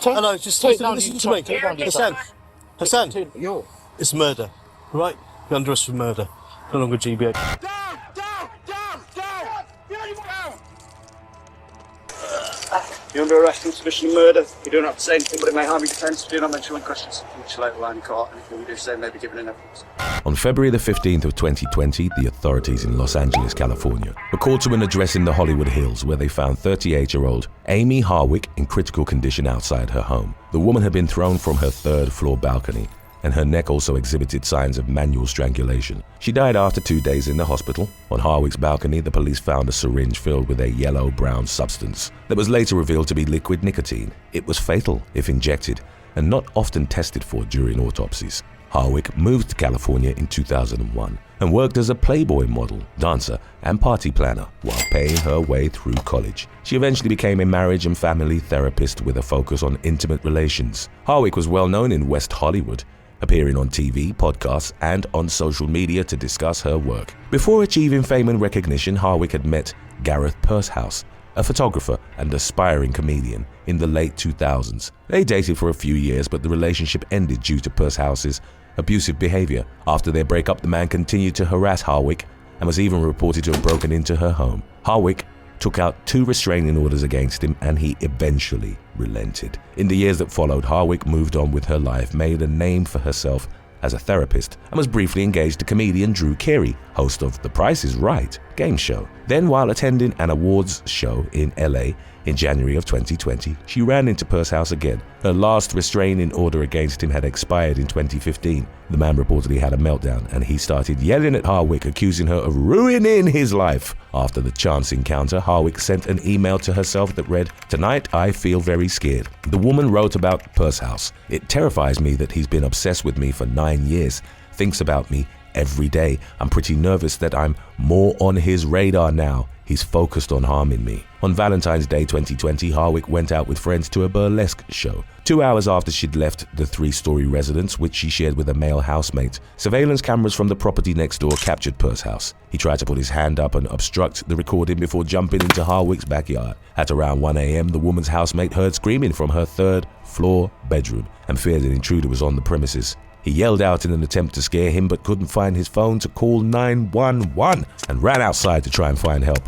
Hello, just listen to me. Hassan, it's murder, right? You're under arrest for murder. No longer GBA. You're under arrest on suspicion of murder. You don't have to say anything, but it may harm your defence. Do not mention any questions. Which later line in court. Anything you do say may be given in evidence. On February the 15th of 2020, the authorities in Los Angeles, California, were called to an address in the Hollywood Hills where they found 38-year-old Amy Harwick in critical condition outside her home. The woman had been thrown from her third-floor balcony, and her neck also exhibited signs of manual strangulation. She died after 2 days in the hospital. On Harwick's balcony, the police found a syringe filled with a yellow-brown substance that was later revealed to be liquid nicotine. It was fatal if injected and not often tested for during autopsies. Harwick moved to California in 2001 and worked as a Playboy model, dancer, and party planner while paying her way through college. She eventually became a marriage and family therapist with a focus on intimate relations. Harwick was well known in West Hollywood, appearing on TV, podcasts, and on social media to discuss her work. Before achieving fame and recognition, Harwick had met Gareth Pursehouse, a photographer and aspiring comedian, in the late 2000s. They dated for a few years, but the relationship ended due to Pursehouse's abusive behavior. After their breakup, the man continued to harass Harwick and was even reported to have broken into her home. Harwick took out 2 restraining orders against him, and he eventually relented. In the years that followed, Harwick moved on with her life, made a name for herself as a therapist, and was briefly engaged to comedian Drew Carey, host of The Price is Right game show. Then, while attending an awards show in LA in January of 2020, she ran into Pursehouse again. Her last restraining order against him had expired in 2015. The man reportedly had a meltdown, and he started yelling at Harwick, accusing her of ruining his life. After the chance encounter, Harwick sent an email to herself that read, "Tonight I feel very scared." The woman wrote about Pursehouse. "It terrifies me that he's been obsessed with me for 9 years, thinks about me every day. I'm pretty nervous that I'm more on his radar now. He's focused on harming me." On Valentine's Day 2020, Harwick went out with friends to a burlesque show. 2 hours after she'd left the 3-story residence, which she shared with a male housemate, surveillance cameras from the property next door captured Pursehouse. He tried to put his hand up and obstruct the recording before jumping into Harwick's backyard. At around 1 a.m., the woman's housemate heard screaming from her 3rd-floor bedroom and feared an intruder was on the premises. He yelled out in an attempt to scare him, but couldn't find his phone to call 911 and ran outside to try and find help.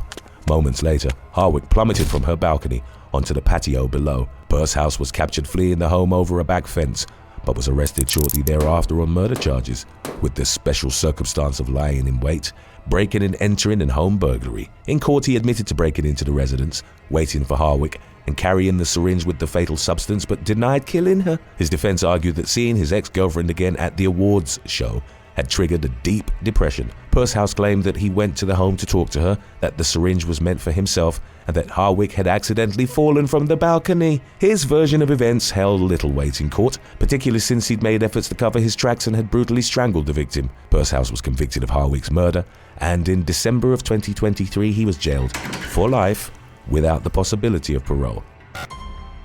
Moments later, Harwick plummeted from her balcony onto the patio below. Pursehouse was captured fleeing the home over a back fence, but was arrested shortly thereafter on murder charges, with the special circumstance of lying in wait, breaking and entering, and home burglary. In court, he admitted to breaking into the residence, waiting for Harwick, and carrying the syringe with the fatal substance, but denied killing her. His defense argued that seeing his ex-girlfriend again at the awards show had triggered a deep depression. Pursehouse claimed that he went to the home to talk to her, that the syringe was meant for himself, and that Harwick had accidentally fallen from the balcony. His version of events held little weight in court, particularly since he'd made efforts to cover his tracks and had brutally strangled the victim. Pursehouse was convicted of Harwick's murder, and in December of 2023 he was jailed for life without the possibility of parole.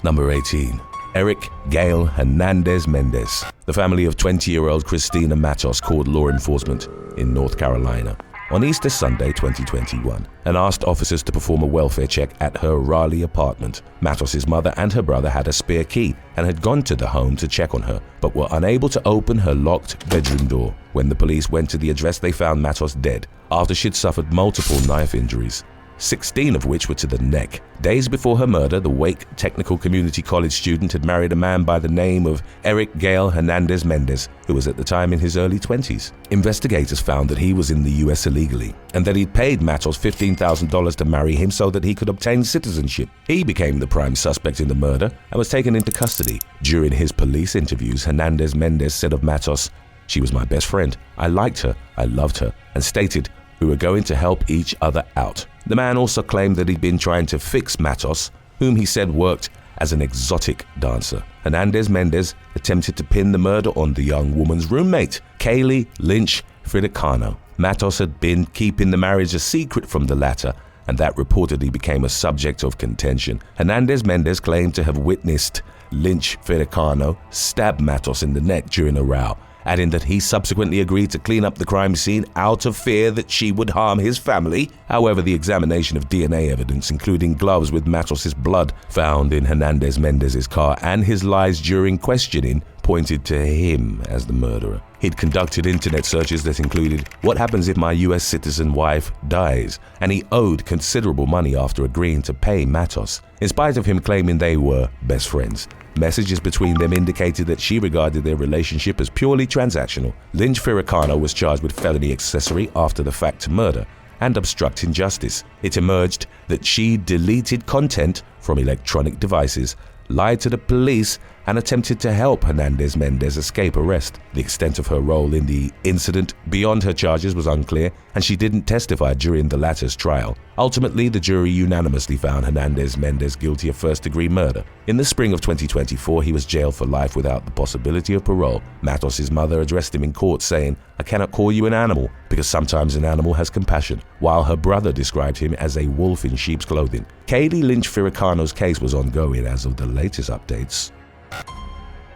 Number 18. Erick, Gael, Hernandez-Mendez. The family of 20-year-old Christina Matos called law enforcement in North Carolina on Easter Sunday 2021 and asked officers to perform a welfare check at her Raleigh apartment. Matos' mother and her brother had a spare key and had gone to the home to check on her, but were unable to open her locked bedroom door. When the police went to the address, they found Matos dead after she'd suffered multiple knife injuries, 16 of which were to the neck. Days before her murder, the Wake Technical Community College student had married a man by the name of Erick Gael Hernandez-Mendez, who was at the time in his early 20s. Investigators found that he was in the US illegally and that he'd paid Matos $15,000 to marry him so that he could obtain citizenship. He became the prime suspect in the murder and was taken into custody. During his police interviews, Hernandez-Mendez said of Matos, "She was my best friend. I liked her, I loved her," and stated, "We were going to help each other out." The man also claimed that he'd been trying to fix Matos, whom he said worked as an exotic dancer. Hernandez-Mendez attempted to pin the murder on the young woman's roommate, Kaylee Lynch Fridicano. Matos had been keeping the marriage a secret from the latter, and that reportedly became a subject of contention. Hernandez-Mendez claimed to have witnessed Lynch Fridicano stab Matos in the neck during a row, adding that he subsequently agreed to clean up the crime scene out of fear that she would harm his family. However, the examination of DNA evidence, including gloves with Matos' blood found in Hernandez-Mendez's car and his lies during questioning, pointed to him as the murderer. He'd conducted internet searches that included what happens if my US citizen wife dies, and he owed considerable money after agreeing to pay Matos, in spite of him claiming they were best friends. Messages between them indicated that she regarded their relationship as purely transactional. Lynch Firicano was charged with felony accessory after the fact to murder and obstructing justice. It emerged that she deleted content from electronic devices, lied to the police, and attempted to help Hernandez-Mendez escape arrest. The extent of her role in the incident beyond her charges was unclear, and she didn't testify during the latter's trial. Ultimately, the jury unanimously found Hernandez-Mendez guilty of first-degree murder. In the spring of 2024, he was jailed for life without the possibility of parole. Matos' mother addressed him in court saying, "I cannot call you an animal, because sometimes an animal has compassion," while her brother described him as a wolf in sheep's clothing. Kaylee Lynch Firicano's case was ongoing as of the latest updates.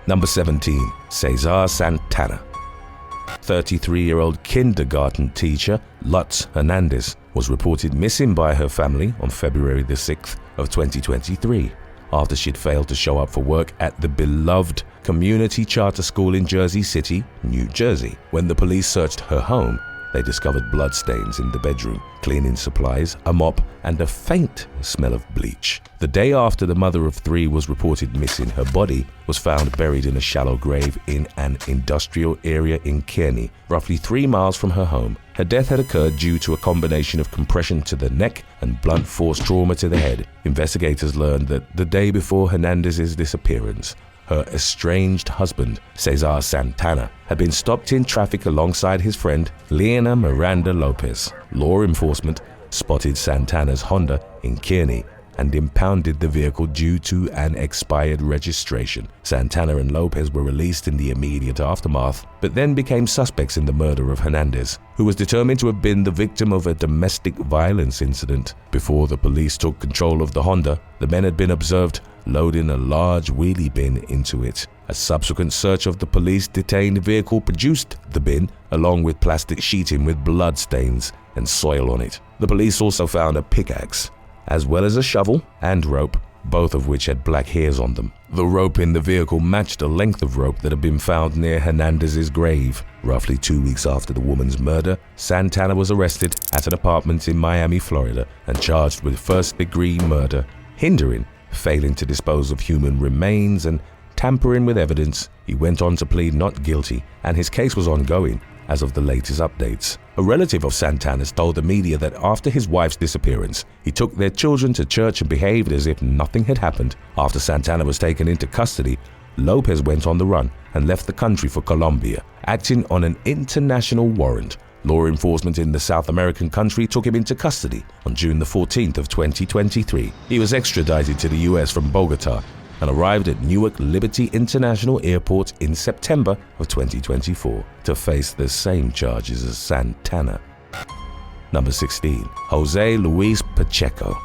Number 17. Cesar Santana. 33-year-old kindergarten teacher Lutz Hernandez was reported missing by her family on February the 6th of 2023 after she'd failed to show up for work at the beloved community charter school in Jersey City, New Jersey. When the police searched her home, they discovered bloodstains in the bedroom, cleaning supplies, a mop, and a faint smell of bleach. The day after the mother of three was reported missing, her body was found buried in a shallow grave in an industrial area in Kearney, roughly 3 miles from her home. Her death had occurred due to a combination of compression to the neck and blunt force trauma to the head. Investigators learned that the day before Hernandez's disappearance, her estranged husband, Cesar Santana, had been stopped in traffic alongside his friend, Leona Miranda Lopez. Law enforcement spotted Santana's Honda in Kearney and impounded the vehicle due to an expired registration. Santana and Lopez were released in the immediate aftermath, but then became suspects in the murder of Hernandez, who was determined to have been the victim of a domestic violence incident. Before the police took control of the Honda, the men had been observed loading a large wheelie bin into it. A subsequent search of the police-detained vehicle produced the bin, along with plastic sheeting with blood stains and soil on it. The police also found a pickaxe, as well as a shovel and rope, both of which had black hairs on them. The rope in the vehicle matched the length of rope that had been found near Hernandez's grave. Roughly 2 weeks after the woman's murder, Santana was arrested at an apartment in Miami, Florida, and charged with first-degree murder, hindering, failing to dispose of human remains, and tampering with evidence. He went on to plead not guilty, and his case was ongoing as of the latest updates. A relative of Santana's told the media that after his wife's disappearance, he took their children to church and behaved as if nothing had happened. After Santana was taken into custody, Lopez went on the run and left the country for Colombia, acting on an international warrant. Law enforcement in the South American country took him into custody on June the 14th of 2023. He was extradited to the US from Bogota and arrived at Newark Liberty International Airport in September of 2024 to face the same charges as Santana. Number 16. Jose Luis Pacheco.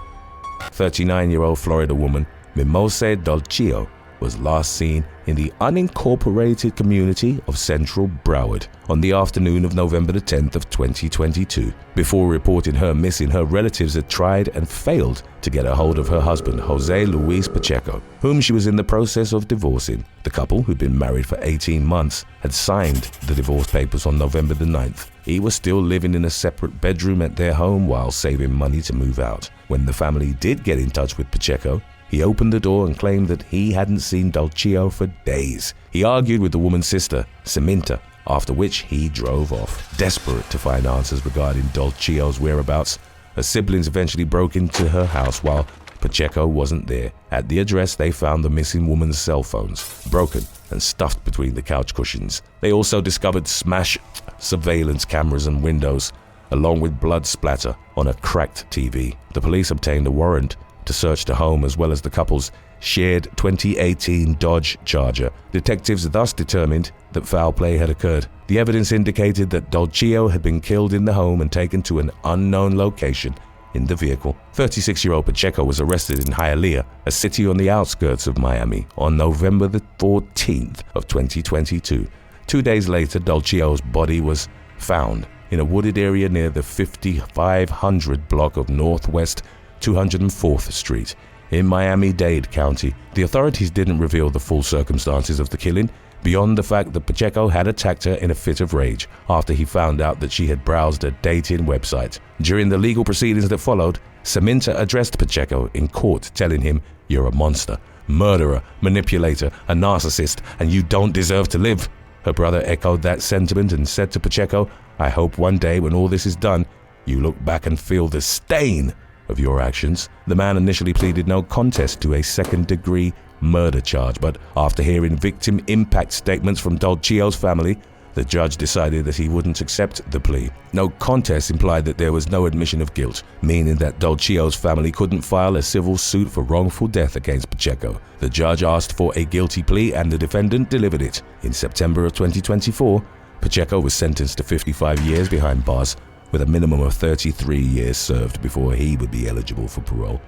39-year-old Florida woman Mimose Dolcio was last seen in the unincorporated community of Central Broward on the afternoon of November the 10th of 2022. Before reporting her missing, her relatives had tried and failed to get a hold of her husband, Jose Luis Pacheco, whom she was in the process of divorcing. The couple, who'd been married for 18 months, had signed the divorce papers on November the 9th. He was still living in a separate bedroom at their home while saving money to move out. When the family did get in touch with Pacheco, he opened the door and claimed that he hadn't seen Dolcio for days. He argued with the woman's sister, Samantha, after which he drove off. Desperate to find answers regarding Dolcio's whereabouts, her siblings eventually broke into her house while Pacheco wasn't there. At the address, they found the missing woman's cell phones, broken and stuffed between the couch cushions. They also discovered smashed surveillance cameras and windows, along with blood splatter on a cracked TV. The police obtained a warrant to search the home as well as the couple's shared 2018 Dodge Charger. Detectives thus determined that foul play had occurred. The evidence indicated that Dolcio had been killed in the home and taken to an unknown location in the vehicle. 36-year-old Pacheco was arrested in Hialeah, a city on the outskirts of Miami, on November the 14th of 2022. 2 days later, Dolcio's body was found in a wooded area near the 5500 block of Northwest 204th Street in Miami-Dade County. The authorities didn't reveal the full circumstances of the killing, beyond the fact that Pacheco had attacked her in a fit of rage after he found out that she had browsed a dating website. During the legal proceedings that followed, Saminta addressed Pacheco in court, telling him, "You're a monster, murderer, manipulator, a narcissist, and you don't deserve to live." Her brother echoed that sentiment and said to Pacheco, "I hope one day when all this is done, you look back and feel the stain of your actions." The man initially pleaded no contest to a second-degree murder charge, but after hearing victim impact statements from Dolcio's family, the judge decided that he wouldn't accept the plea. No contest implied that there was no admission of guilt, meaning that Dolcio's family couldn't file a civil suit for wrongful death against Pacheco. The judge asked for a guilty plea and the defendant delivered it. In September of 2024, Pacheco was sentenced to 55 years behind bars, with a minimum of 33 years served before he would be eligible for parole.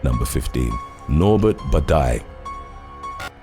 Number 15. Norbert Budai.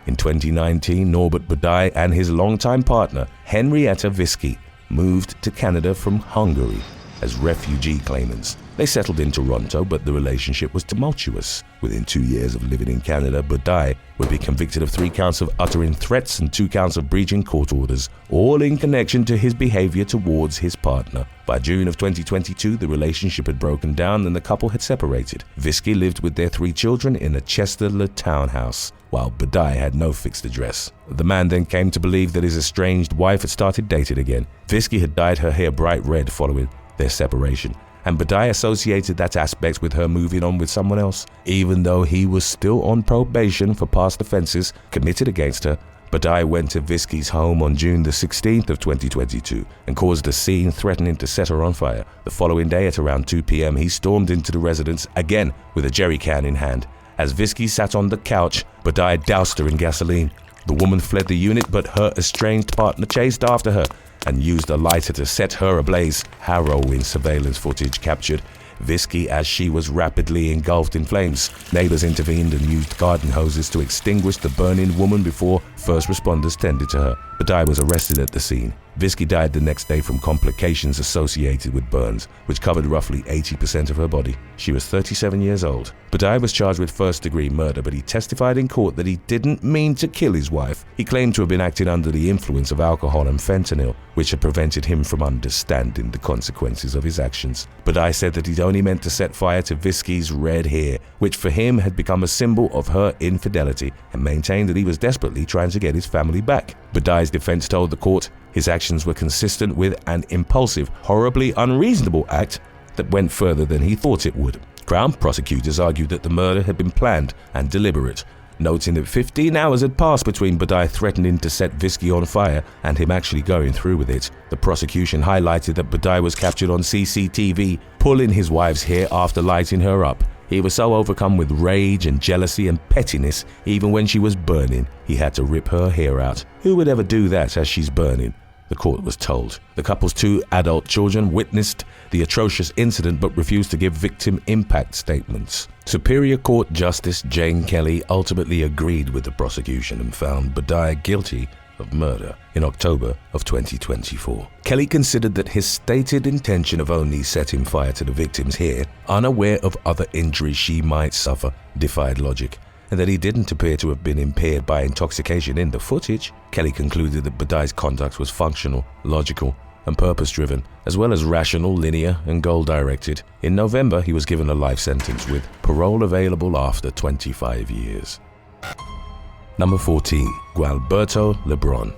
In 2019, Norbert Budai and his longtime partner, Henrietta Visky, moved to Canada from Hungary as refugee claimants. They settled in Toronto, but the relationship was tumultuous. Within 2 years of living in Canada, Budai would be convicted of 3 counts of uttering threats and 2 counts of breaching court orders, all in connection to his behavior towards his partner. By June of 2022, the relationship had broken down and the couple had separated. Visky lived with their 3 children in a Chesterland townhouse, while Budai had no fixed address. The man then came to believe that his estranged wife had started dating again. Visky had dyed her hair bright red following their separation, and Budai associated that aspect with her moving on with someone else. Even though he was still on probation for past offenses committed against her, Budai went to Visky's home on June the 16th of 2022 and caused a scene threatening to set her on fire. The following day at around 2 p.m, he stormed into the residence, again with a jerry can in hand. As Visky sat on the couch, Budai doused her in gasoline. The woman fled the unit, but her estranged partner chased after her and used a lighter to set her ablaze. Harrowing surveillance footage captured Visky as she was rapidly engulfed in flames. Neighbors intervened and used garden hoses to extinguish the burning woman before first responders tended to her. Budai was arrested at the scene. Visky died the next day from complications associated with burns, which covered roughly 80% of her body. She was 37 years old. Budai was charged with first-degree murder, but he testified in court that he didn't mean to kill his wife. He claimed to have been acting under the influence of alcohol and fentanyl, which had prevented him from understanding the consequences of his actions. Budai said that he'd only meant to set fire to Visky's red hair, which for him had become a symbol of her infidelity, and maintained that he was desperately trying to get his family back. Budai's defense told the court his actions were consistent with an impulsive, horribly unreasonable act that went further than he thought it would. Crown prosecutors argued that the murder had been planned and deliberate, noting that 15 hours had passed between Budai threatening to set Visky on fire and him actually going through with it. The prosecution highlighted that Budai was captured on CCTV pulling his wife's hair after lighting her up. He was so overcome with rage and jealousy and pettiness, even when she was burning, he had to rip her hair out. Who would ever do that as she's burning? The court was told. The couple's 2 adult children witnessed the atrocious incident but refused to give victim impact statements. Superior Court Justice Jane Kelly ultimately agreed with the prosecution and found Budai guilty of murder in October of 2024. Kelly considered that his stated intention of only setting fire to the victim's hair, unaware of other injuries she might suffer, defied logic, and that he didn't appear to have been impaired by intoxication in the footage. Kelly concluded that Budai's conduct was functional, logical, and purpose-driven, as well as rational, linear, and goal-directed. In November, he was given a life sentence with parole available after 25 years. Number 14. Gualberto Lebron.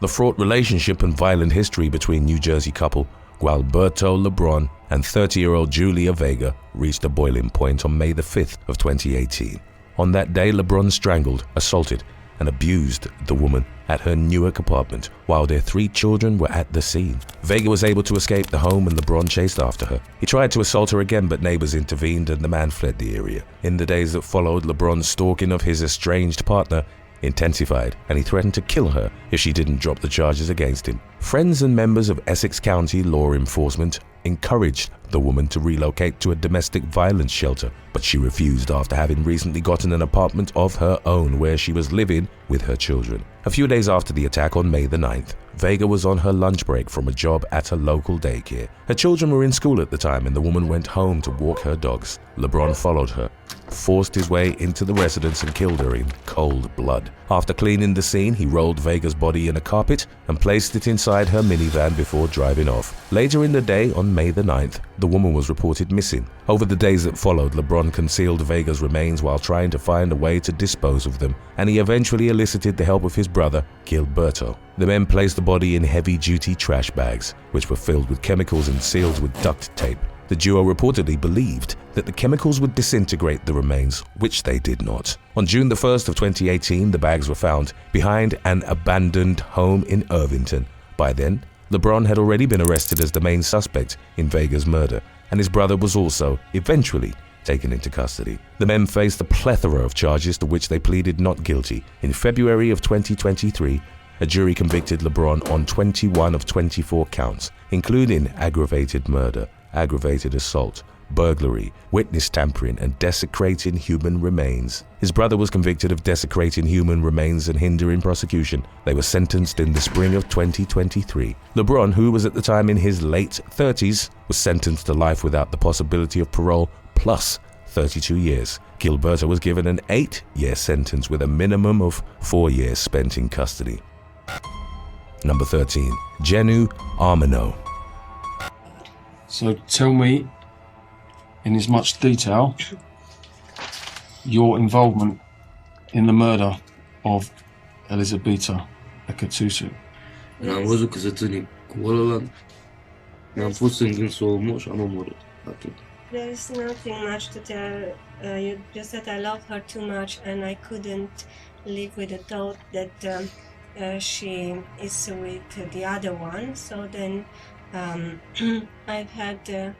The fraught relationship and violent history between New Jersey couple Gualberto Lebron and 30-year-old Julia Vega reached a boiling point on May the 5th of 2018. On that day, Lebron strangled, assaulted, and abused the woman at her Newark apartment while their 3 children were at the scene. Vega was able to escape the home and Lebron chased after her. He tried to assault her again, but neighbors intervened and the man fled the area. In the days that followed Lebron's stalking of his estranged partner, intensified, and he threatened to kill her if she didn't drop the charges against him. Friends and members of Essex County law enforcement encouraged the woman to relocate to a domestic violence shelter, but she refused after having recently gotten an apartment of her own where she was living with her children. A few days after the attack on May the 9th, Vega was on her lunch break from a job at a local daycare. Her children were in school at the time and the woman went home to walk her dogs. Lebron followed her, forced his way into the residence and killed her in cold blood. After cleaning the scene, he rolled Vega's body in a carpet and placed it inside her minivan before driving off. Later in the day, on May the 9th, the woman was reported missing. Over the days that followed, Lebron concealed Vega's remains while trying to find a way to dispose of them, and he eventually elicited the help of his brother, Gualberto. The men placed the body in heavy-duty trash bags, which were filled with chemicals and sealed with duct tape. The duo reportedly believed that the chemicals would disintegrate the remains, which they did not. On June the 1st of 2018, the bags were found behind an abandoned home in Irvington. By then, Lebron had already been arrested as the main suspect in Vega's murder, and his brother was also eventually taken into custody. The men faced a plethora of charges to which they pleaded not guilty. In February of 2023, a jury convicted Lebron on 21 of 24 counts, including aggravated murder, aggravated assault, burglary, witness tampering, and desecrating human remains. His brother was convicted of desecrating human remains and hindering prosecution. They were sentenced in the spring of 2023. Lebron, who was at the time in his late 30s, was sentenced to life without the possibility of parole plus 32 years. Gualberto was given an 8-year sentence with a minimum of 4 years spent in custody. Number 13. Genu Armeanu. So tell me, in as much detail, your involvement in the murder of Elisabetta Ekatusu. Am văzut că se ține cu ăla, mi-am pus în gând să o omor și am omorât atunci. There is nothing much to tell, just that I love her too much and I couldn't live with the thought that she is with the other one, so then I've had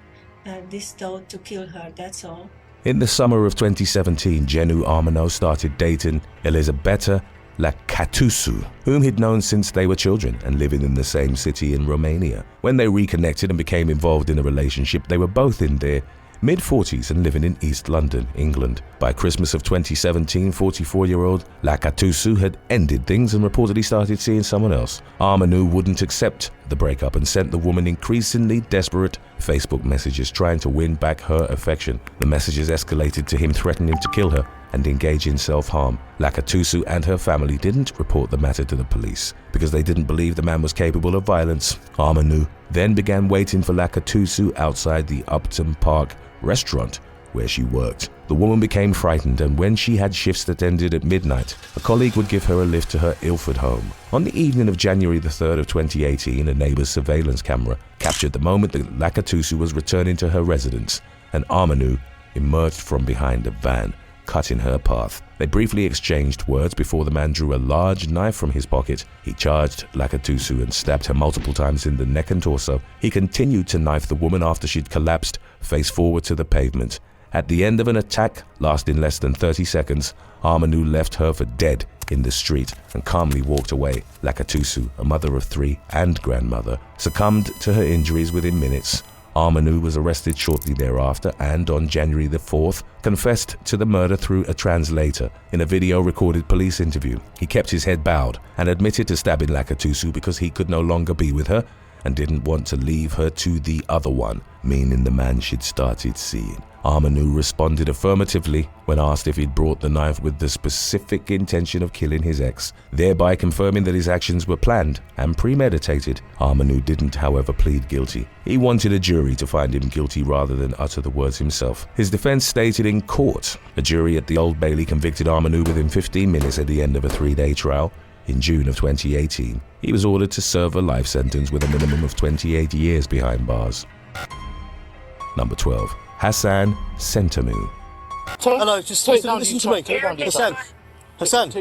this thought to kill her, that's all. In the summer of 2017, Genu Armeanu started dating Elisabetta Ekatusu, whom he'd known since they were children and living in the same city in Romania. When they reconnected and became involved in a relationship, they were both in their mid-40s and living in East London, England. By Christmas of 2017, 44-year-old Ekatusu had ended things and reportedly started seeing someone else. Armeanu wouldn't accept the breakup and sent the woman increasingly desperate Facebook messages trying to win back her affection. The messages escalated to him threatening to kill her and engage in self-harm. Ekatusu and her family didn't report the matter to the police because they didn't believe the man was capable of violence. Armeanu then began waiting for Ekatusu outside the Upton Park restaurant where she worked. The woman became frightened, and when she had shifts that ended at midnight, a colleague would give her a lift to her Ilford home. On the evening of January the 3rd of 2018, a neighbor's surveillance camera captured the moment that Ekatusu was returning to her residence, and Armeanu emerged from behind a van, cutting her path. They briefly exchanged words before the man drew a large knife from his pocket. He charged Ekatusu and stabbed her multiple times in the neck and torso. He continued to knife the woman after she'd collapsed face forward to the pavement. At the end of an attack lasting less than 30 seconds, Armeanu left her for dead in the street and calmly walked away. Ekatusu, a mother of 3 and grandmother, succumbed to her injuries within minutes. Armeanu was arrested shortly thereafter and, on January the 4th, confessed to the murder through a translator. In a video-recorded police interview, he kept his head bowed and admitted to stabbing Ekatusu because he could no longer be with her and didn't want to leave her to the other one, meaning the man she'd started seeing. Armeanu responded affirmatively when asked if he'd brought the knife with the specific intention of killing his ex, thereby confirming that his actions were planned and premeditated. Armeanu didn't, however, plead guilty. He wanted a jury to find him guilty rather than utter the words himself. His defense stated in court. A jury at the Old Bailey convicted Armeanu within 15 minutes at the end of a 3-day trial. In June of 2018, he was ordered to serve a life sentence with a minimum of 28 years behind bars. Number 12. Hassan Sentamu. Hello, just listen to me. Hassan,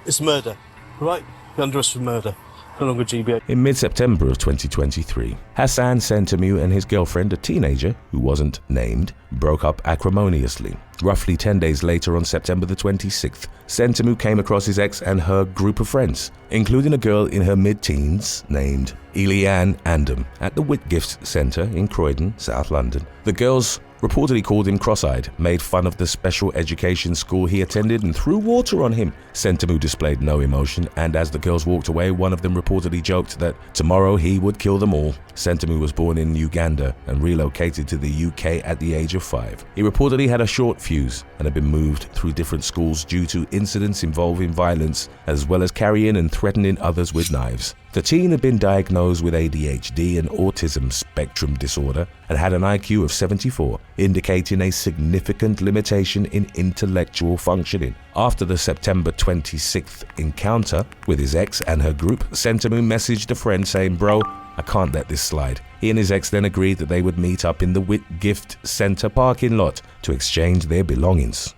it's murder, right? You're under arrest for murder. no longer GBH. In mid-September of 2023, Hassan Sentamu and his girlfriend, a teenager who wasn't named, broke up acrimoniously. Roughly 10 days later, on September the 26th, Sentamu came across his ex and her group of friends, including a girl in her mid-teens named Erhan Havaleoglu, at the Whitgift Centre in Croydon, South London. The girls reportedly called him cross-eyed, made fun of the special education school he attended, and threw water on him. Sentamu displayed no emotion, and as the girls walked away, one of them reportedly joked that tomorrow he would kill them all. Sentamu was born in Uganda and relocated to the UK at the age of 5. He reportedly had a short fuse and had been moved through different schools due to incidents involving violence, as well as carrying and threatening others with knives. The teen had been diagnosed with ADHD and autism spectrum disorder and had an IQ of 74, indicating a significant limitation in intellectual functioning. After the September 26th encounter with his ex and her group, Sentamu messaged a friend saying, "Bro, I can't let this slide." He and his ex then agreed that they would meet up in the Whitgift Centre parking lot to exchange their belongings.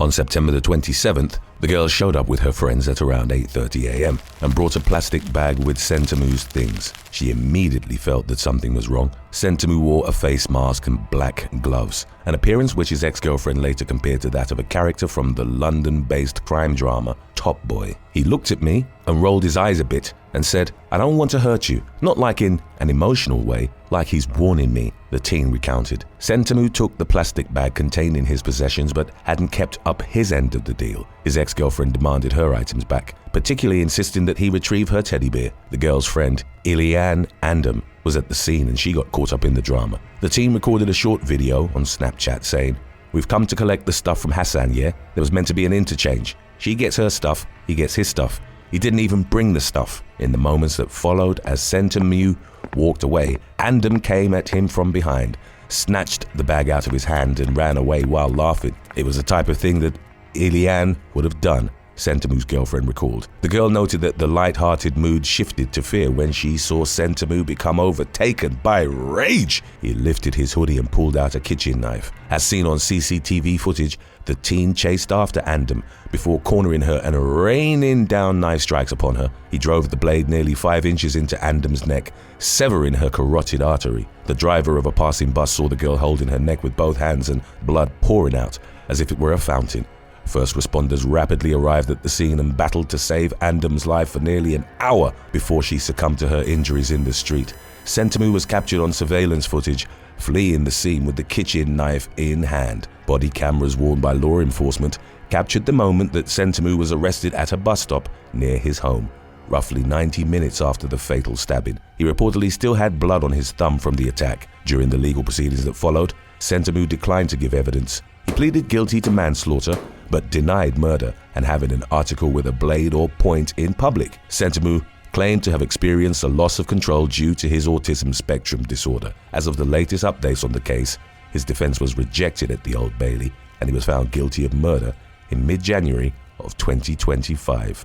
On September the 27th, the girl showed up with her friends at around 8:30 a.m. and brought a plastic bag with Sentamu's things. She immediately felt that something was wrong. Sentamu wore a face mask and black gloves, an appearance which his ex-girlfriend later compared to that of a character from the London-based crime drama Top Boy. He looked at me and rolled his eyes a bit and said, "I don't want to hurt you," not like in an emotional way, like he's warning me, the teen recounted. Sentamu took the plastic bag containing his possessions but hadn't kept up his end of the deal. His ex-girlfriend demanded her items back, particularly insisting that he retrieve her teddy bear. The girl's friend, Erhan Havaleoglu, was at the scene and she got caught up in the drama. The team recorded a short video on Snapchat saying, "We've come to collect the stuff from Hassan, yeah? There was meant to be an interchange. She gets her stuff, he gets his stuff. He didn't even bring the stuff." In the moments that followed, as Sentamu walked away, Havaleoglu came at him from behind, snatched the bag out of his hand and ran away while laughing. It was the type of thing that Erhan would have done, Sentamu's girlfriend recalled. The girl noted that the light-hearted mood shifted to fear when she saw Sentamu become overtaken by rage. He lifted his hoodie and pulled out a kitchen knife. As seen on CCTV footage, the teen chased after Havaleoglu before cornering her and raining down knife strikes upon her. He drove the blade nearly 5 inches into Havaleoglu's neck, severing her carotid artery. The driver of a passing bus saw the girl holding her neck with both hands and blood pouring out as if it were a fountain. First responders rapidly arrived at the scene and battled to save Havaleoglu's life for nearly an hour before she succumbed to her injuries in the street. Sentamu was captured on surveillance footage, fleeing the scene with the kitchen knife in hand. Body cameras worn by law enforcement captured the moment that Sentamu was arrested at a bus stop near his home, roughly 90 minutes after the fatal stabbing. He reportedly still had blood on his thumb from the attack. During the legal proceedings that followed, Sentamu declined to give evidence. He pleaded guilty to manslaughter, but denied murder and having an article with a blade or point in public. Sentamu claimed to have experienced a loss of control due to his autism spectrum disorder. As of the latest updates on the case, his defense was rejected at the Old Bailey and he was found guilty of murder in mid-January of 2025.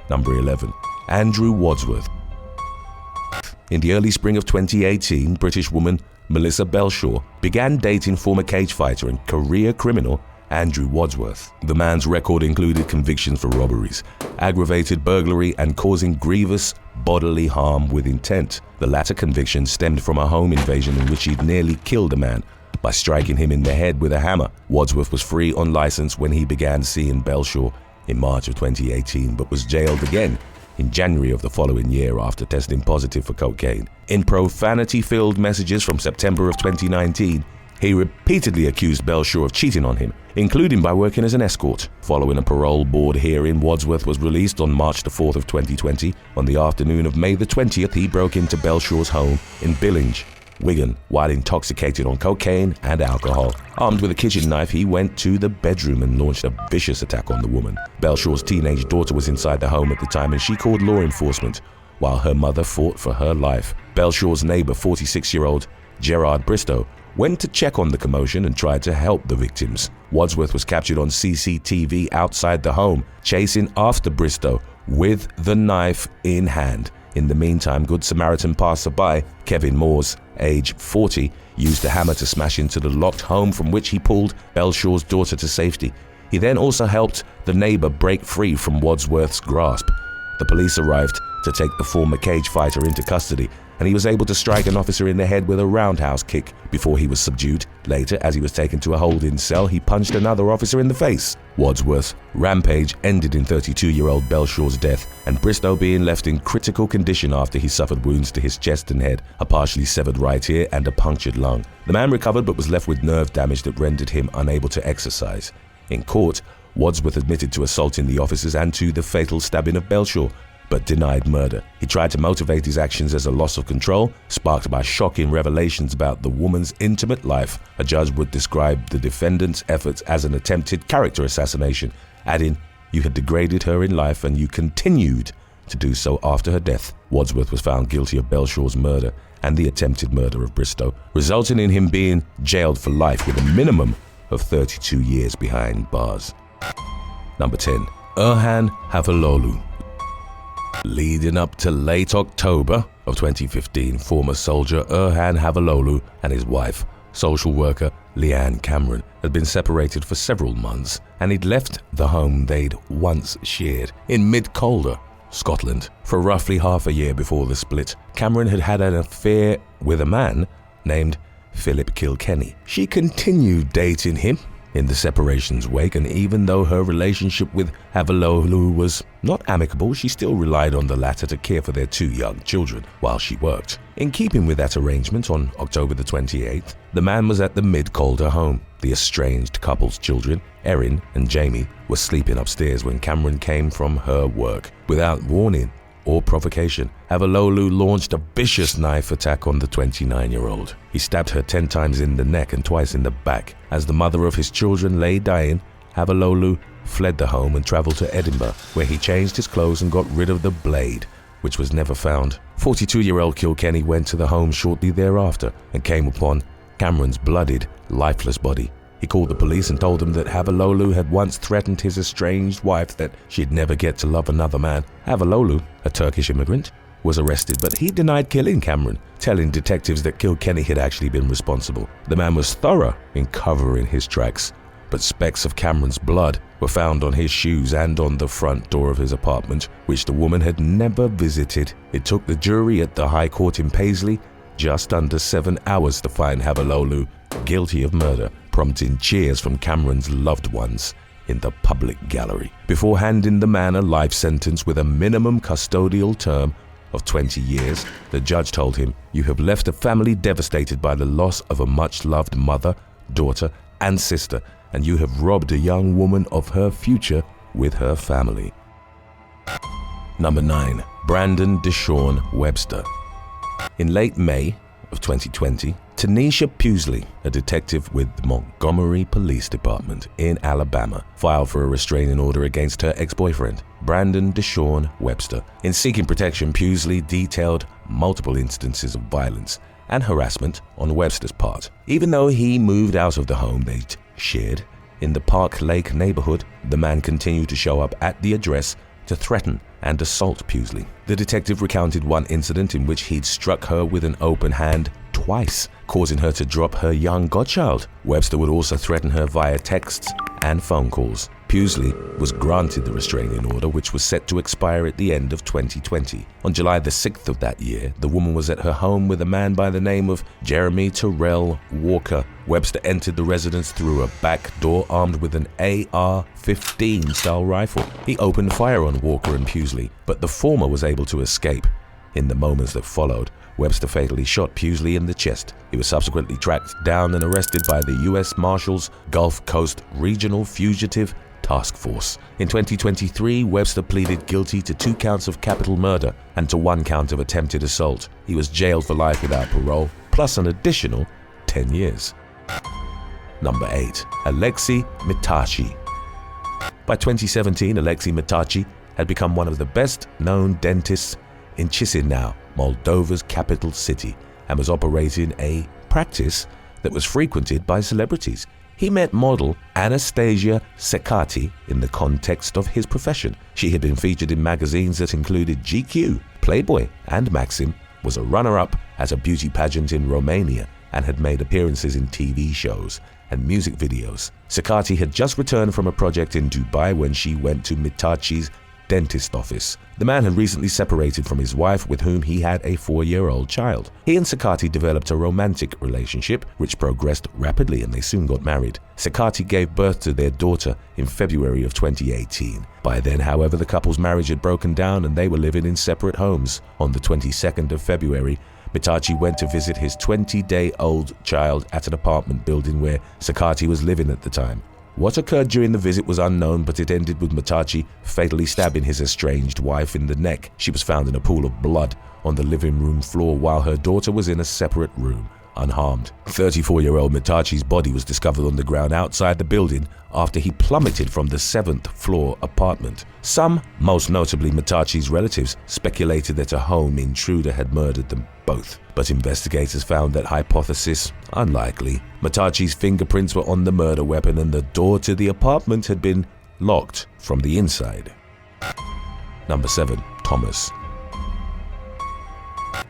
Number 11. Andrew Wadsworth. In the early spring of 2018, British woman Melissa Belshaw began dating former cage fighter and career criminal Andrew Wadsworth. The man's record included convictions for robberies, aggravated burglary, and causing grievous bodily harm with intent. The latter conviction stemmed from a home invasion in which he'd nearly killed a man by striking him in the head with a hammer. Wadsworth was free on license when he began seeing Belshaw in March of 2018, but was jailed again in January of the following year after testing positive for cocaine. In profanity-filled messages from September of 2019, he repeatedly accused Belshaw of cheating on him, including by working as an escort. Following a parole board hearing, Wadsworth was released on March the 4th of 2020. On the afternoon of May the 20th, he broke into Belshaw's home in Billinge, Wigan, while intoxicated on cocaine and alcohol. Armed with a kitchen knife, he went to the bedroom and launched a vicious attack on the woman. Belshaw's teenage daughter was inside the home at the time and she called law enforcement while her mother fought for her life. Belshaw's neighbor, 46-year-old Gerard Bristow, went to check on the commotion and tried to help the victims. Wadsworth was captured on CCTV outside the home, chasing after Bristow with the knife in hand. In the meantime, Good Samaritan passerby Kevin Moores, age 40, used a hammer to smash into the locked home from which he pulled Belshaw's daughter to safety. He then also helped the neighbor break free from Wadsworth's grasp. The police arrived to take the former cage fighter into custody, and he was able to strike an officer in the head with a roundhouse kick before he was subdued. Later, as he was taken to a holding cell, he punched another officer in the face. Wadsworth's rampage ended in 32-year-old Belshaw's death, and Bristow being left in critical condition after he suffered wounds to his chest and head, a partially severed right ear and a punctured lung. The man recovered but was left with nerve damage that rendered him unable to exercise. In court, Wadsworth admitted to assaulting the officers and to the fatal stabbing of Belshaw, but denied murder. He tried to motivate his actions as a loss of control, sparked by shocking revelations about the woman's intimate life. A judge would describe the defendant's efforts as an attempted character assassination, adding, "You had degraded her in life and you continued to do so after her death." Wadsworth was found guilty of Belshaw's murder and the attempted murder of Bristow, resulting in him being jailed for life with a minimum of 32 years behind bars. Number 10. Erhan Havaleoglu. Leading up to late October of 2015, former soldier Erhan Havaleoglu and his wife, social worker Leanne Cameron, had been separated for several months, and he'd left the home they'd once shared in mid-Calder, Scotland. For roughly half a year before the split, Cameron had had an affair with a man named Philip Kilkenny. She continued dating him in the separation's wake, and even though her relationship with Havaleoglu was not amicable, she still relied on the latter to care for their 2 young children while she worked. In keeping with that arrangement, on October the 28th, the man was at the mid-Calder home. The estranged couple's children, Erin and Jamie, were sleeping upstairs when Cameron came from her work. Without warning or provocation, Havaleoglu launched a vicious knife attack on the 29-year-old. He stabbed her 10 times in the neck and twice in the back. As the mother of his children lay dying, Havaleoglu fled the home and traveled to Edinburgh, where he changed his clothes and got rid of the blade, which was never found. 42-year-old Kilkenny went to the home shortly thereafter and came upon Cameron's bloodied, lifeless body. He called the police and told them that Havaleoglu had once threatened his estranged wife that she'd never get to love another man. Havaleoglu, a Turkish immigrant, was arrested, but he denied killing Cameron, telling detectives that Kilkenny had actually been responsible. The man was thorough in covering his tracks, but specks of Cameron's blood were found on his shoes and on the front door of his apartment, which the woman had never visited. It took the jury at the High Court in Paisley just under 7 hours to find Havaleoglu guilty of murder, prompting cheers from Cameron's loved ones in the public gallery. Before handing the man a life sentence with a minimum custodial term of 20 years, the judge told him, "You have left a family devastated by the loss of a much-loved mother, daughter, and sister, and you have robbed a young woman of her future with her family." Number 9. Brandon Deshawn Webster. In late May of 2020, Tanisha Pusley, a detective with the Montgomery Police Department in Alabama, filed for a restraining order against her ex-boyfriend, Brandon Deshawn Webster. In seeking protection, Pusley detailed multiple instances of violence and harassment on Webster's part. Even though he moved out of the home they'd shared in the Park Lake neighborhood, the man continued to show up at the address to threaten and assault Pusley. The detective recounted one incident in which he'd struck her with an open hand twice, causing her to drop her young godchild. Webster would also threaten her via texts and phone calls. Pusley was granted the restraining order, which was set to expire at the end of 2020. On July the 6th of that year, the woman was at her home with a man by the name of Jeremy Terrell Walker. Webster entered the residence through a back door armed with an AR-15 style rifle. He opened fire on Walker and Pusley, but the former was able to escape. In the moments that followed, Webster fatally shot Pusley in the chest. He was subsequently tracked down and arrested by the U.S. Marshals Gulf Coast Regional Fugitive Task Force. In 2023, Webster pleaded guilty to 2 counts of capital murder and to 1 count of attempted assault. He was jailed for life without parole, plus an additional 10 years. Number 8. Alexei Mitachi. By 2017, Alexei Mitachi had become one of the best-known dentists in Chisinau, Moldova's capital city, and was operating a practice that was frequented by celebrities. He met model Anastasia Secati in the context of his profession. She had been featured in magazines that included GQ, Playboy, and Maxim, was a runner-up at a beauty pageant in Romania, and had made appearances in TV shows and music videos. Secati had just returned from a project in Dubai when she went to Mitachi's dentist office. The man had recently separated from his wife, with whom he had a 4-year-old child. He and Sakati developed a romantic relationship, which progressed rapidly, and they soon got married. Sakati gave birth to their daughter in February of 2018. By then, however, the couple's marriage had broken down and they were living in separate homes. On the 22nd of February, Mitachi went to visit his 20-day-old child at an apartment building where Sakati was living at the time. What occurred during the visit was unknown, but it ended with Mitachi fatally stabbing his estranged wife in the neck. She was found in a pool of blood on the living room floor, while her daughter was in a separate room, unharmed. 34-year-old Mitachi's body was discovered on the ground outside the building after he plummeted from the 7th floor apartment. Some, most notably Mitachi's relatives, speculated that a home intruder had murdered them both, but investigators found that hypothesis unlikely. Mitachi's fingerprints were on the murder weapon, and the door to the apartment had been locked from the inside. Number 7. Thomas.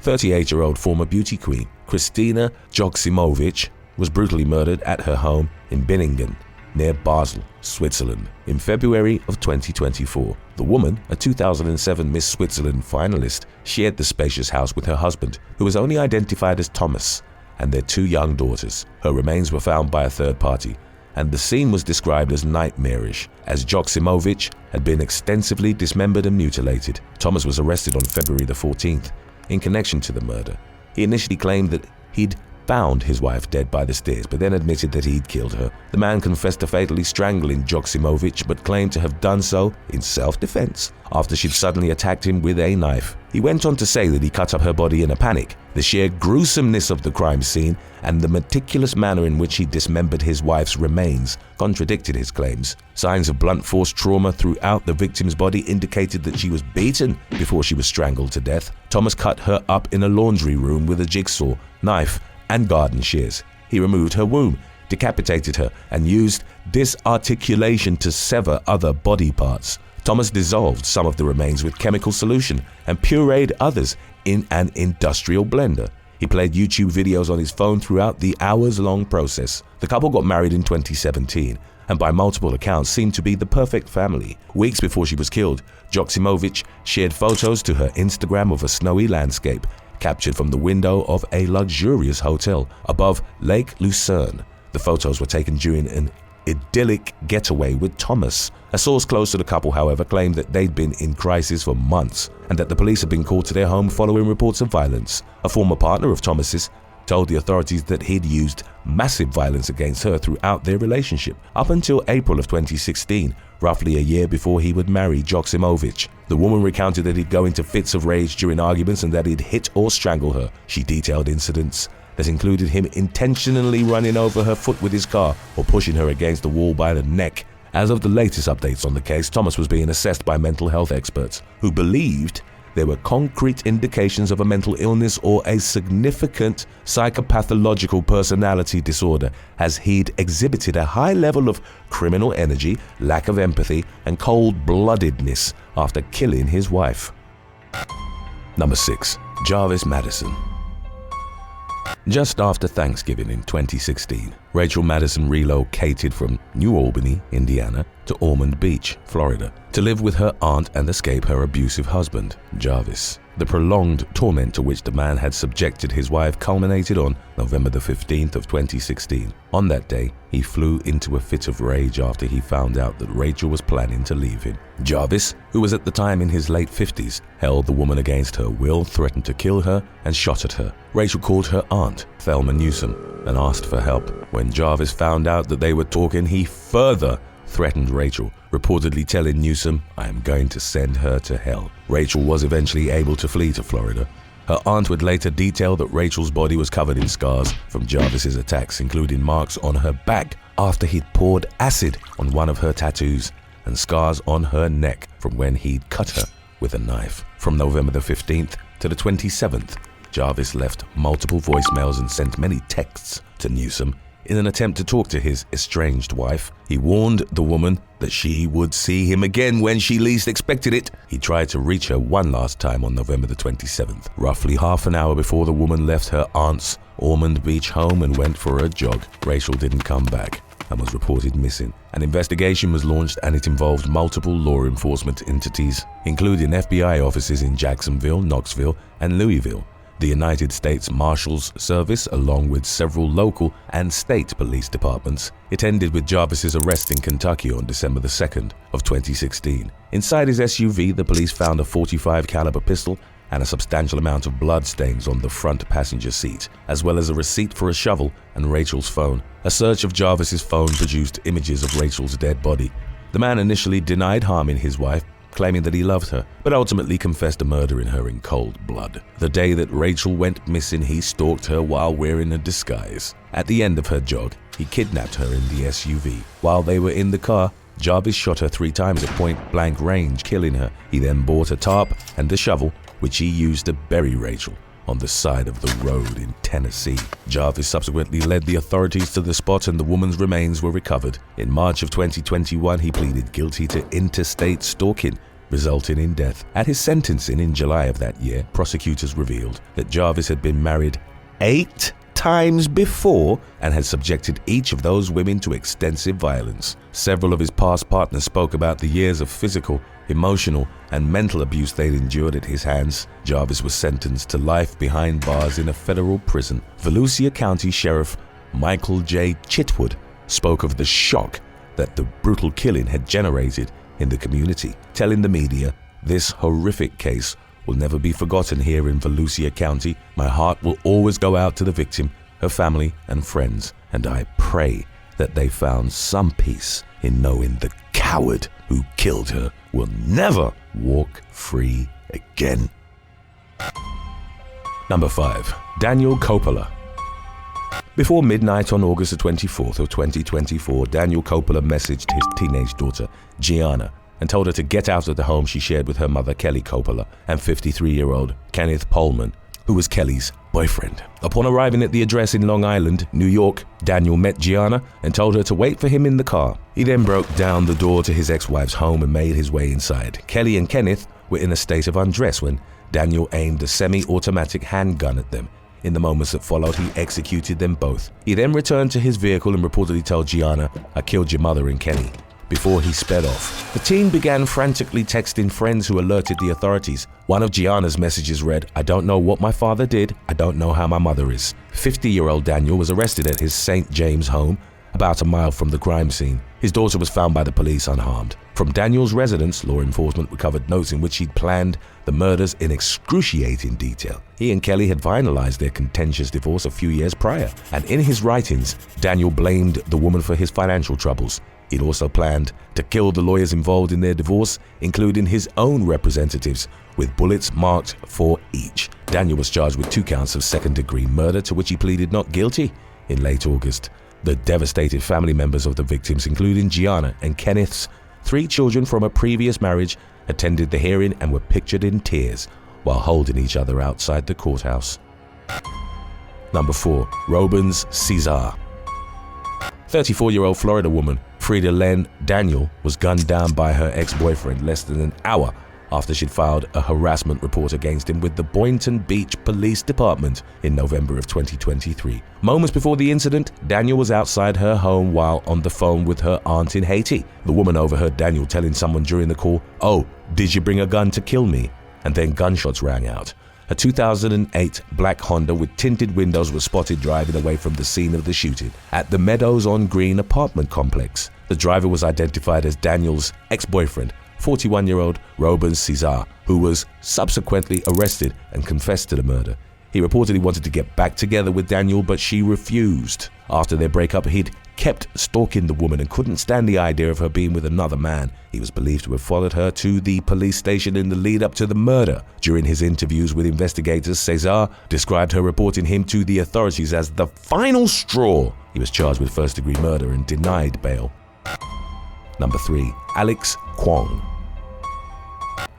38-year-old former beauty queen Kristina Joksimovic was brutally murdered at her home in Binningen, near Basel, Switzerland, in February of 2024. The woman, a 2007 Miss Switzerland finalist, shared the spacious house with her husband, who was only identified as Thomas, and their 2 young daughters. Her remains were found by a third party, and the scene was described as nightmarish, as Joksimovic had been extensively dismembered and mutilated. Thomas was arrested on February the 14th in connection to the murder. He initially claimed that he'd found his wife dead by the stairs, but then admitted that he'd killed her. The man confessed to fatally strangling Joksimovic, but claimed to have done so in self-defense after she'd suddenly attacked him with a knife. He went on to say that he cut up her body in a panic. The sheer gruesomeness of the crime scene and the meticulous manner in which he dismembered his wife's remains contradicted his claims. Signs of blunt force trauma throughout the victim's body indicated that she was beaten before she was strangled to death. Thomas cut her up in a laundry room with a jigsaw, knife, and garden shears. He removed her womb, decapitated her, and used disarticulation to sever other body parts. Thomas dissolved some of the remains with chemical solution and pureed others in an industrial blender. He played YouTube videos on his phone throughout the hours-long process. The couple got married in 2017 and by multiple accounts seemed to be the perfect family. Weeks before she was killed, Joksimovic shared photos to her Instagram of a snowy landscape captured from the window of a luxurious hotel above Lake Lucerne. The photos were taken during an idyllic getaway with Thomas. A source close to the couple, however, claimed that they'd been in crisis for months and that the police had been called to their home following reports of violence. A former partner of Thomas's told the authorities that he'd used massive violence against her throughout their relationship up until April of 2016, roughly a year before he would marry Joksimovic. The woman recounted that he'd go into fits of rage during arguments and that he'd hit or strangle her. She detailed incidents that included him intentionally running over her foot with his car or pushing her against the wall by the neck. As of the latest updates on the case, Thomas was being assessed by mental health experts who believed there were concrete indications of a mental illness or a significant psychopathological personality disorder, as he'd exhibited a high level of criminal energy, lack of empathy, and cold-bloodedness after killing his wife. Number 6. Jarvis Madison. Just after Thanksgiving in 2016, Rachel Madison relocated from New Albany, Indiana, to Ormond Beach, Florida, to live with her aunt and escape her abusive husband, Jarvis. The prolonged torment to which the man had subjected his wife culminated on November the 15th of 2016. On that day, he flew into a fit of rage after he found out that Rachel was planning to leave him. Jarvis, who was at the time in his late 50s, held the woman against her will, threatened to kill her, and shot at her. Rachel called her aunt, Thelma Newsom, and asked for help. When Jarvis found out that they were talking, he further threatened Rachel, reportedly telling Newsom, "I am going to send her to hell." Rachel was eventually able to flee to Florida. Her aunt would later detail that Rachel's body was covered in scars from Jarvis's attacks, including marks on her back after he'd poured acid on one of her tattoos, and scars on her neck from when he'd cut her with a knife. From November the 15th to the 27th, Jarvis left multiple voicemails and sent many texts to Newsom in an attempt to talk to his estranged wife. He warned the woman that she would see him again when she least expected it. He tried to reach her one last time on November the 27th, roughly half an hour before the woman left her aunt's Ormond Beach home and went for a jog. Rachel didn't come back, and was reported missing. An investigation was launched and it involved multiple law enforcement entities, including FBI offices in Jacksonville, Knoxville, and Louisville, the United States Marshals Service, along with several local and state police departments. It ended with Jarvis's arrest in Kentucky on December the 2nd of 2016. Inside his SUV, the police found a .45 caliber pistol and a substantial amount of blood stains on the front passenger seat, as well as a receipt for a shovel and Rachel's phone. A search of Jarvis's phone produced images of Rachel's dead body. The man initially denied harming his wife, claiming that he loved her, but ultimately confessed to murdering her in cold blood. The day that Rachel went missing, he stalked her while wearing a disguise. At the end of her jog, he kidnapped her in the SUV. While they were in the car, Jarvis shot her 3 times at point-blank range, killing her. He then bought a tarp and a shovel, which he used to bury Rachel on the side of the road in Tennessee. Jarvis subsequently led the authorities to the spot and the woman's remains were recovered. In March of 2021, he pleaded guilty to interstate stalking, resulting in death. At his sentencing in July of that year, prosecutors revealed that Jarvis had been married 8 times before and had subjected each of those women to extensive violence. Several of his past partners spoke about the years of physical, emotional, and mental abuse they'd endured at his hands. Jarvis was sentenced to life behind bars in a federal prison. Volusia County Sheriff Michael J. Chitwood spoke of the shock that the brutal killing had generated in the community, telling the media, "This horrific case will never be forgotten here in Volusia County. My heart will always go out to the victim, her family, and friends, and I pray that they found some peace in knowing the coward who killed her will never walk free again." Number 5. Daniel Coppola. Before midnight on August the 24th of 2024, Daniel Coppola messaged his teenage daughter, Gianna, and told her to get out of the home she shared with her mother, Kelly Coppola, and 53-year-old Kenneth Polman, who was Kelly's boyfriend. Upon arriving at the address in Long Island, New York, Daniel met Gianna and told her to wait for him in the car. He then broke down the door to his ex-wife's home and made his way inside. Kelly and Kenneth were in a state of undress when Daniel aimed a semi-automatic handgun at them. In the moments that followed, he executed them both. He then returned to his vehicle and reportedly told Gianna, "I killed your mother and Kenny," before he sped off. The teen began frantically texting friends who alerted the authorities. One of Gianna's messages read, "I don't know what my father did. I don't know how my mother is." 50-year-old Daniel was arrested at his St. James home, about a mile from the crime scene. His daughter was found by the police unharmed. From Daniel's residence, law enforcement recovered notes in which he'd planned the murders in excruciating detail. He and Kelly had finalized their contentious divorce a few years prior, and in his writings, Daniel blamed the woman for his financial troubles. He'd also planned to kill the lawyers involved in their divorce, including his own representatives, with bullets marked for each. Daniel was charged with 2 counts of second-degree murder, to which he pleaded not guilty in late August. The devastated family members of the victims, including Gianna and Kenneth's 3 children from a previous marriage, attended the hearing and were pictured in tears while holding each other outside the courthouse. Number 4. Robens Cesar. 34-year-old Florida woman Frida Len Daniel was gunned down by her ex-boyfriend less than an hour after she'd filed a harassment report against him with the Boynton Beach Police Department in November of 2023. Moments before the incident, Daniel was outside her home while on the phone with her aunt in Haiti. The woman overheard Daniel telling someone during the call, "Oh, did you bring a gun to kill me?" And then gunshots rang out. A 2008 black Honda with tinted windows was spotted driving away from the scene of the shooting at the Meadows on Green apartment complex. The driver was identified as Daniel's ex-boyfriend, 41-year-old Robens Cesar, who was subsequently arrested and confessed to the murder. He reportedly wanted to get back together with Daniel, but she refused. After their breakup, he'd kept stalking the woman and couldn't stand the idea of her being with another man. He was believed to have followed her to the police station in the lead up to the murder. During his interviews with investigators, Cesar described her reporting him to the authorities as the final straw. He was charged with first-degree murder and denied bail. Number 3. Alex Kwong.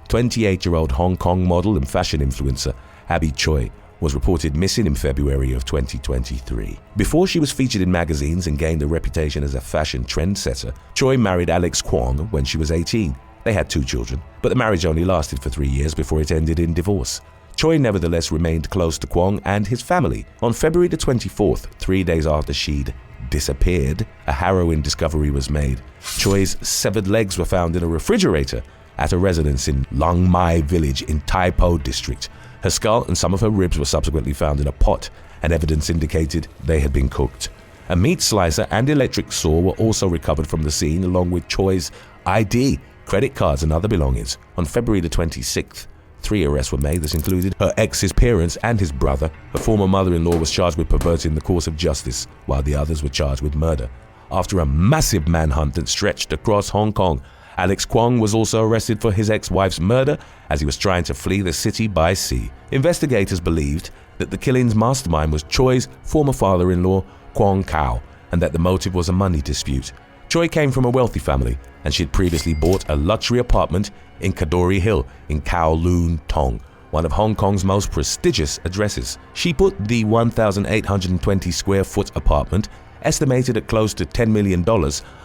28-year-old Hong Kong model and fashion influencer Abby Choi was reported missing in February of 2023. Before she was featured in magazines and gained a reputation as a fashion trendsetter, Choi married Alex Kwong when she was 18. They had 2 children, but the marriage only lasted for 3 years before it ended in divorce. Choi nevertheless remained close to Kwong and his family. On February the 24th, 3 days after she'd disappeared, a harrowing discovery was made. Choi's severed legs were found in a refrigerator at a residence in Long Mai village in Tai Po district. Her skull and some of her ribs were subsequently found in a pot, and evidence indicated they had been cooked. A meat slicer and electric saw were also recovered from the scene, along with Choi's ID, credit cards and other belongings. On February the 26th, 3 arrests were made. This included her ex's parents and his brother. Her former mother-in-law was charged with perverting the course of justice, while the others were charged with murder. After a massive manhunt that stretched across Hong Kong, Alex Kwong was also arrested for his ex-wife's murder as he was trying to flee the city by sea. Investigators believed that the killing's mastermind was Choi's former father-in-law, Kwong Kao, and that the motive was a money dispute. Choi came from a wealthy family, and she had previously bought a luxury apartment in Kadori Hill in Kowloon Tong, one of Hong Kong's most prestigious addresses. She put the 1,820 square foot apartment, estimated at close to $10 million,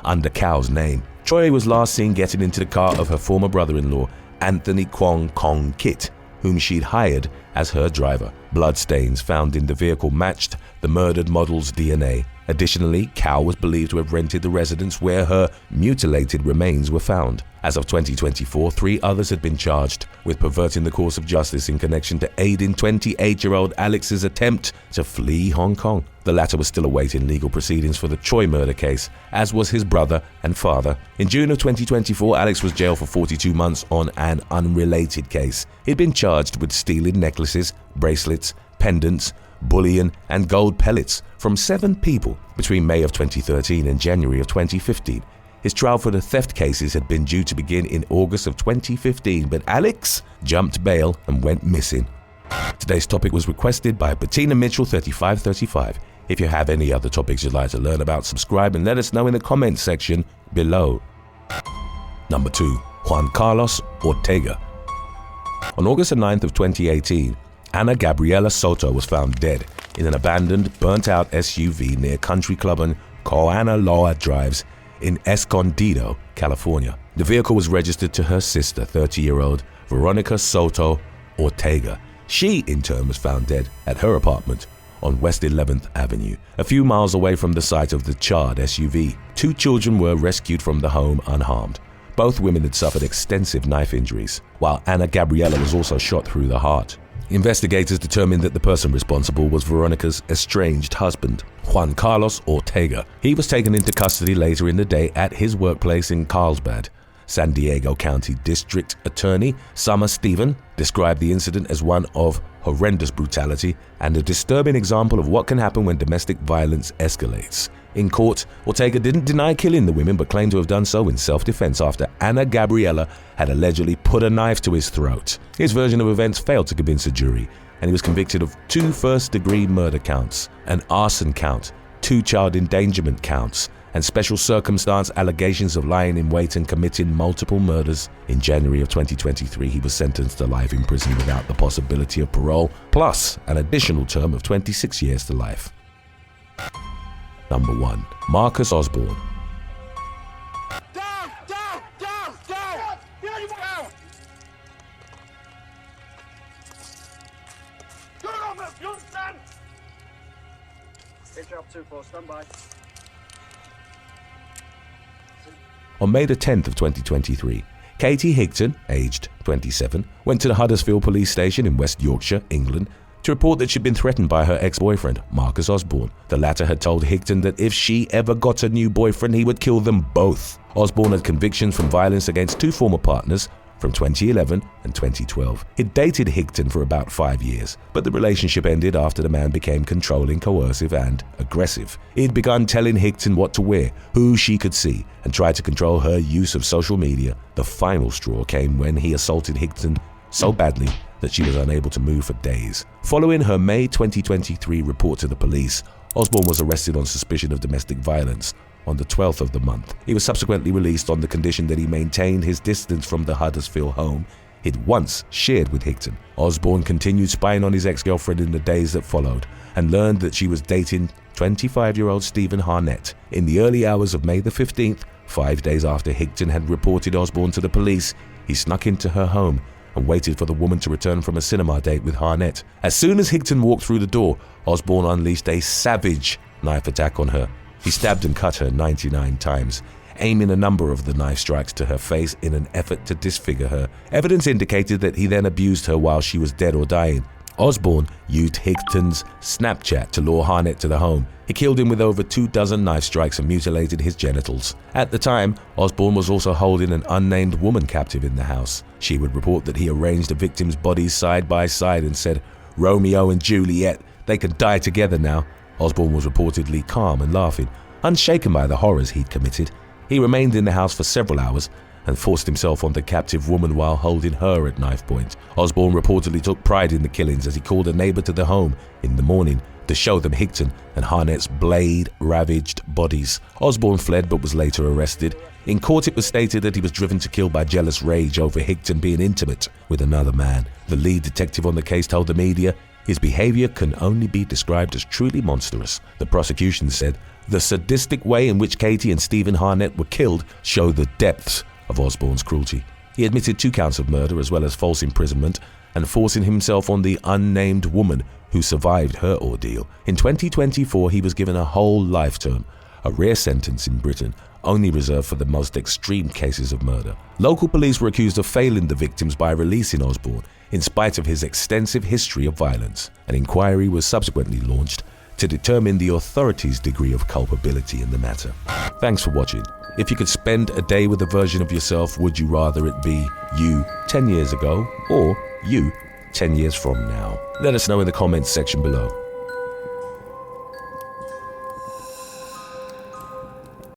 under Kao's name. Choi was last seen getting into the car of her former brother-in-law, Anthony Kwong Kong Kit, whom she'd hired as her driver. Bloodstains found in the vehicle matched the murdered model's DNA. Additionally, Kao was believed to have rented the residence where her mutilated remains were found. As of 2024, 3 others had been charged with perverting the course of justice in connection to aiding 28-year-old Alex's attempt to flee Hong Kong. The latter was still awaiting legal proceedings for the Choi murder case, as was his brother and father. In June of 2024, Alex was jailed for 42 months on an unrelated case. He'd been charged with stealing necklaces, bracelets, pendants, bullion and gold pellets from 7 people between May of 2013 and January of 2015. His trial for the theft cases had been due to begin in August of 2015, but Alex jumped bail and went missing. Today's topic was requested by Bettina Mitchell 3535. If you have any other topics you'd like to learn about, subscribe and let us know in the comments section below. Number 2. Juan Carlos Ortega. On August 9th of 2018, Ana Gabriela Soto was found dead in an abandoned, burnt-out SUV near Country Club and Coanaloa Drives in Escondido, California. The vehicle was registered to her sister, 30-year-old Veronica Soto Ortega. She, in turn, was found dead at her apartment on West 11th Avenue, a few miles away from the site of the charred SUV. 2 children were rescued from the home unharmed. Both women had suffered extensive knife injuries, while Ana Gabriela was also shot through the heart. Investigators determined that the person responsible was Veronica's estranged husband, Juan Carlos Ortega. He was taken into custody later in the day at his workplace in Carlsbad. San Diego County District Attorney Summer Stephen described the incident as one of horrendous brutality and a disturbing example of what can happen when domestic violence escalates. In court, Ortega didn't deny killing the women but claimed to have done so in self-defense after Ana Gabriela had allegedly put a knife to his throat. His version of events failed to convince the jury, and he was convicted of 2 first-degree murder counts, an arson count, 2 child endangerment counts, and special circumstance allegations of lying in wait and committing multiple murders. In January of 2023, he was sentenced to life in prison without the possibility of parole, plus an additional term of 26 years to life. Number 1. Marcus Osborne. Down! You understand? Good job, 2-4, stand by. On May the 10th of 2023, Katie Higton, aged 27, went to the Huddersfield police station in West Yorkshire, England, to report that she'd been threatened by her ex-boyfriend, Marcus Osborne. The latter had told Higton that if she ever got a new boyfriend, he would kill them both. Osborne had convictions from violence against 2 former partners from 2011 and 2012. He'd dated Higton for about 5 years, but the relationship ended after the man became controlling, coercive, and aggressive. He'd begun telling Higton what to wear, who she could see, and tried to control her use of social media. The final straw came when he assaulted Higton so badly that she was unable to move for days. Following her May 2023 report to the police, Osborne was arrested on suspicion of domestic violence on the 12th of the month. He was subsequently released on the condition that he maintained his distance from the Huddersfield home he'd once shared with Higton. Osborne continued spying on his ex-girlfriend in the days that followed and learned that she was dating 25-year-old Stephen Harnett. In the early hours of May the 15th, 5 days after Higton had reported Osborne to the police, he snuck into her home and waited for the woman to return from a cinema date with Harnett. As soon as Higton walked through the door, Osborne unleashed a savage knife attack on her, He stabbed and cut her 99 times, aiming a number of the knife strikes to her face in an effort to disfigure her. Evidence indicated that he then abused her while she was dead or dying. Osborne used Higton's Snapchat to lure Harnett to the home. He killed him with over 24 knife strikes and mutilated his genitals. At the time, Osborne was also holding an unnamed woman captive in the house. She would report that he arranged the victims' bodies side by side and said, "Romeo and Juliet, they can die together now." Osborne was reportedly calm and laughing, unshaken by the horrors he'd committed. He remained in the house for several hours and forced himself on the captive woman while holding her at knife point. Osborne reportedly took pride in the killings as he called a neighbor to the home in the morning to show them Higton and Harnett's blade-ravaged bodies. Osborne fled but was later arrested. In court, it was stated that he was driven to kill by jealous rage over Higton being intimate with another man. The lead detective on the case told the media his behavior can only be described as truly monstrous. The prosecution said the sadistic way in which Katie and Stephen Harnett were killed showed the depths of Osborne's cruelty. He admitted 2 counts of murder as well as false imprisonment and forcing himself on the unnamed woman who survived her ordeal. In 2024, he was given a whole life term, a rare sentence in Britain only reserved for the most extreme cases of murder. Local police were accused of failing the victims by releasing Osborne in spite of his extensive history of violence. An inquiry was subsequently launched to determine the authorities' degree of culpability in the matter. Thanks for watching. If you could spend a day with a version of yourself, would you rather it be you 10 years ago or you 10 years from now? Let us know in the comments section below.